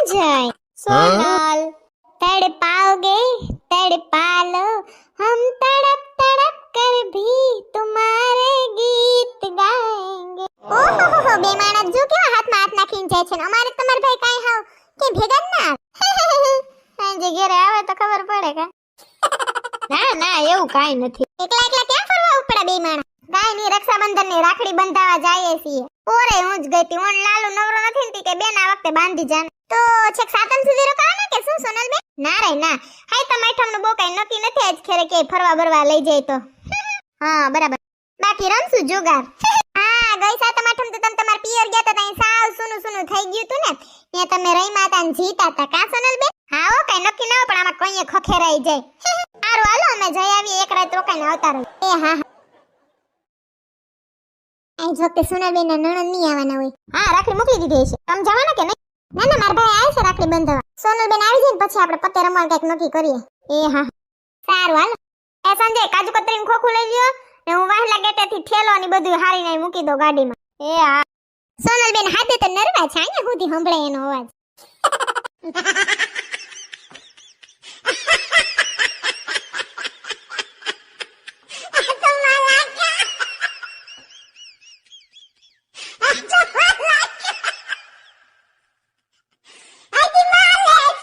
જાય સોનલ तड़पाओगे तड़पा लो हम तड़प तड़प कर भी तुम्हारे गीत गाएंगे। ओहो બે માણસ જો કેવા હાથમાં હાથ નાખીને જાય છે ને અમારે તમાર ભાઈ કાઈ હાવ કે ભેગા જ ના સાંજે ઘરે આવે તો ખબર પડે કે ના ના એવું કાઈ નથી એકલા એકલા ક્યાં ફરવા ઉપડા બે માણસ કાઈ ની રક્ષાબંધન ની રાખડી બંધાવા જાયે છીએ ઓરે હું જ ગઈતી ઓન લાલુ નવરો નથી ને કે બેન આ વખતે બાંધી જાને તો છેક સાતમ સુધી રોકાવાના કે શું સોનલ બેન ના રે ના હાય તમાઠમ નું બો કાઈ નક્કી નથી આજ ખેરે કે ફરવા બરવા લઈ જાય તો હા બરાબર બાકી રમશું જુગાર હા ગઈ સાતમ તો તમે તમાર પિયર ગયા તો તઈ સાવ સુનું સુનું થઈ ગયું તું ને ત્યાં તમે રહી માતા ને જીતા તા કા સોનલ બેન હા ઓ કાઈ નક્કી ન હોય પણ આમાં કોઈએ ખખેરાઈ જાય સારું હાલો અમે જઈ આવી એક રાત રોકાઈને આવતા રહી એ હા આજ વખતે સોનલ બેન ના નણંદ ની આવવાના હોય હા રાખડી મોકલી દીધી છે તમે જવાના કે નહીં ના ના મારા ભાઈ આવે છે રાખડી બંધાવા સોનલ બેન આવી જાય પછી આપણે પત્તે રમવા કઈક નક્કી કરીએ એ હા સારું હાલો એ સંજય કાજુ કતરીનું ખોખું લઈ લ્યો ને હું વાહલા ગેટેથી થેલો ની બધું હારી નાઈ મૂકી દો ગાડીમાં એ હા સોનલ બેન હાથે તો નરવા છે અહીંયા સુધી સંભળે એનો અવાજ